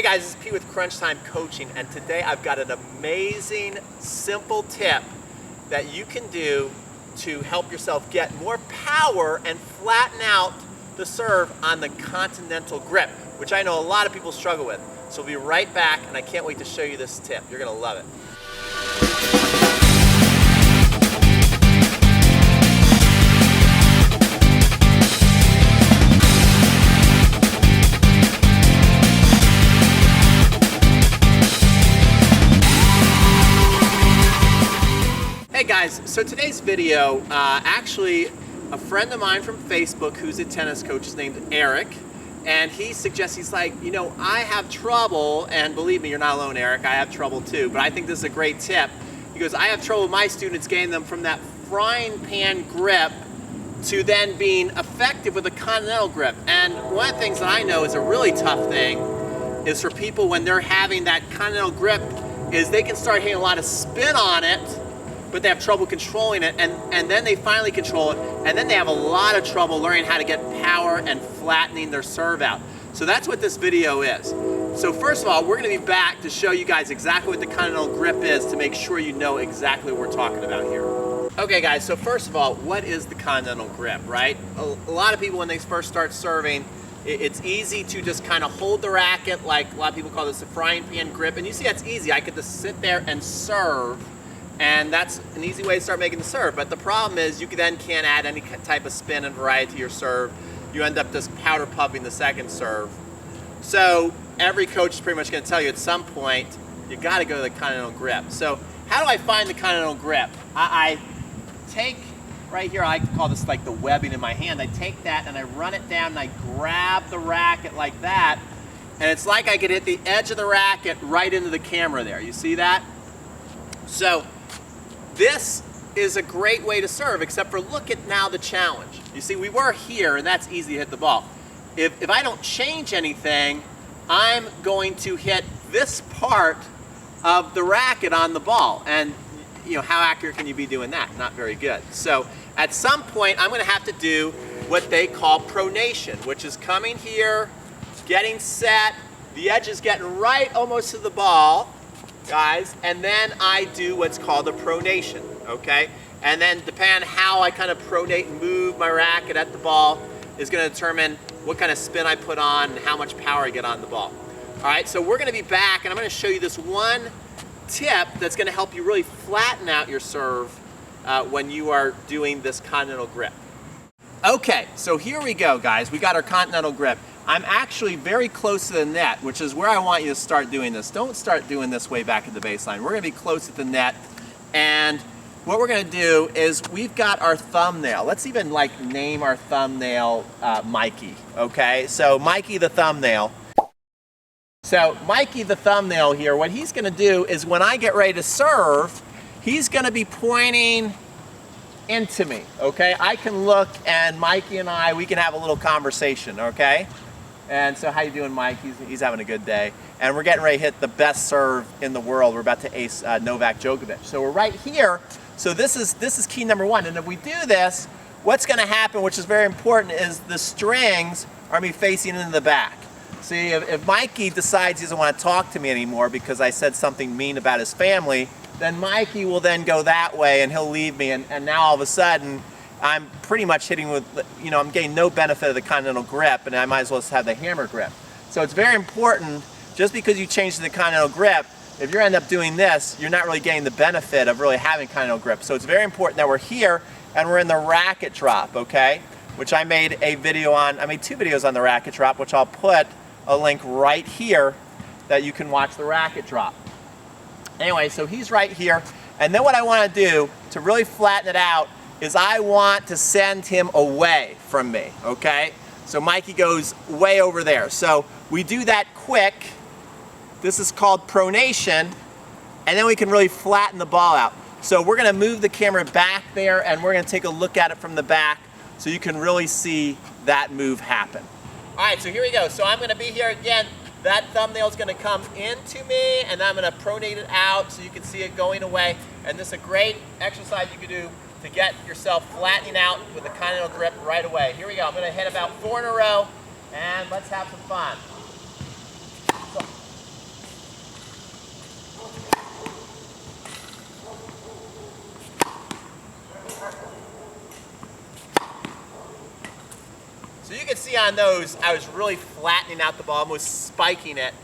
guys, this is Pete with Crunch Time Coaching, and today I've got an amazing, simple tip that you can do to help yourself get more power and flatten out the serve on the Continental grip, which I know a lot of people struggle with. So we'll be right back, and I can't wait to show you this tip. You're gonna love it. Hey guys, so today's video, actually a friend of mine from Facebook who's a tennis coach is named Eric, and he suggests, he's like, you know, I have trouble, and believe me, you're not alone, Eric, I have trouble too, but I think this is a great tip. He goes, I have trouble with my students getting them from that frying pan grip to then being effective with a Continental grip. And one of the things that I know is a really tough thing is for people when they're having that Continental grip is they can start hitting a lot of spin on it, but they have trouble controlling it, and then they finally control it, and then they have a lot of trouble learning how to get power and flattening their serve out. So that's what this video is. So first of all, we're gonna be back to show you guys exactly what the Continental grip is to make sure you know exactly what we're talking about here. Okay guys, so first of all, what is the Continental grip, right? A lot of people when they first start serving, it's easy to just kind of hold the racket, like a lot of people call this a frying pan grip, and you see that's easy. I could just sit there and serve, and that's an easy way to start making the serve. But the problem is you then can't add any type of spin and variety to your serve. You end up just powder puffing the second serve. So every coach is pretty much going to tell you at some point, you got to go to the Continental grip. So how do I find the Continental grip? I take right here, I like to call this like the webbing in my hand. I take that and I run it down and I grab the racket like that. And it's like I could hit the edge of the racket right into the camera there. You see that? So this is a great way to serve, except for look at now the challenge. You see, we were here, and that's easy to hit the ball. If I don't change anything, I'm going to hit this part of the racket on the ball. And you know, how accurate can you be doing that? Not very good. So at some point, I'm gonna have to do what they call pronation, which is coming here, getting set, the edge is getting right almost to the ball, guys, and then I do what's called a pronation, okay? And then depending on how I kind of pronate and move my racket at the ball is gonna determine what kind of spin I put on and how much power I get on the ball. All right, so we're gonna be back and I'm gonna show you this one tip that's gonna help you really flatten out your serve when you are doing this Continental grip. Okay, so here we go, guys. We got our Continental grip. I'm actually very close to the net, which is where I want you to start doing this. Don't start doing this way back at the baseline. We're gonna be close at the net, and what we're gonna do is we've got our thumbnail. Let's even like name our thumbnail Mikey, okay? So Mikey the thumbnail. So Mikey the thumbnail here, what he's gonna do is when I get ready to serve, he's gonna be pointing into me, okay? I can look and Mikey and we can have a little conversation, okay? And so how you doing, Mike? He's having a good day. And we're getting ready to hit the best serve in the world. We're about to ace Novak Djokovic. So we're right here. So this is key number one. And if we do this, what's gonna happen, which is very important, is the strings are gonna be facing into the back. See, if Mikey decides he doesn't want to talk to me anymore because I said something mean about his family, then Mikey will then go that way and he'll leave me, and now all of a sudden I'm pretty much hitting with, you know, I'm getting no benefit of the Continental grip, and I might as well just have the hammer grip. So it's very important, just because you change to the Continental grip, if you end up doing this, you're not really getting the benefit of really having Continental grip. So it's very important that we're here and we're in the racket drop, okay? Which I made a video on, I made 2 videos on the racket drop, which I'll put a link right here that you can watch the racket drop. Anyway, so he's right here, and then what I want to do to really flatten it out is I want to send him away from me, okay? So Mikey goes way over there. So we do that quick. This is called pronation, and then we can really flatten the ball out. So we're gonna move the camera back there and we're gonna take a look at it from the back so you can really see that move happen. All right, so here we go. So I'm gonna be here again. That thumbnail is going to come into me, and I'm going to pronate it out so you can see it going away. And this is a great exercise you can do to get yourself flattening out with a Continental grip right away. Here we go. I'm going to hit about 4 in a row, and let's have some fun. So see on those, I was really flattening out the ball, almost spiking it.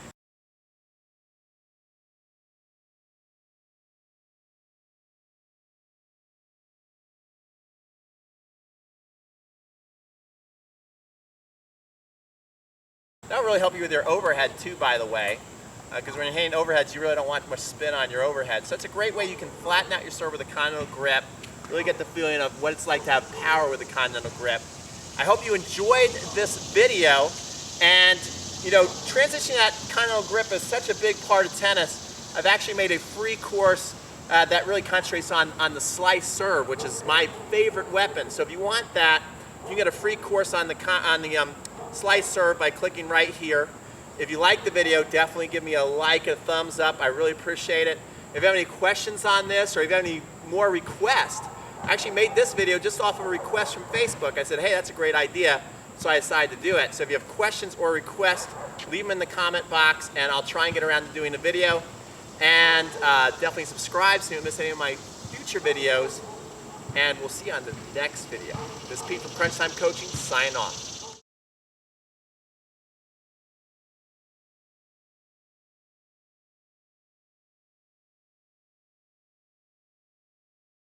That'll really help you with your overhead too, by the way, because when you're hitting overheads, you really don't want much spin on your overhead. So it's a great way you can flatten out your serve with a Continental grip, really get the feeling of what it's like to have power with a Continental grip. I hope you enjoyed this video, and you know, transitioning that Continental grip is such a big part of tennis. I've actually made a free course that really concentrates on the slice serve, which is my favorite weapon. So if you want that, you can get a free course on the slice serve by clicking right here. If you like the video, definitely give me a like, a thumbs up. I really appreciate it. If you have any questions on this, or if you have any more requests, I actually made this video just off of a request from Facebook. I said, hey, that's a great idea, so I decided to do it. So if you have questions or requests, leave them in the comment box, and I'll try and get around to doing a video. And definitely subscribe so you don't miss any of my future videos. And we'll see you on the next video. This is Pete from Crunch Time Coaching, signing off.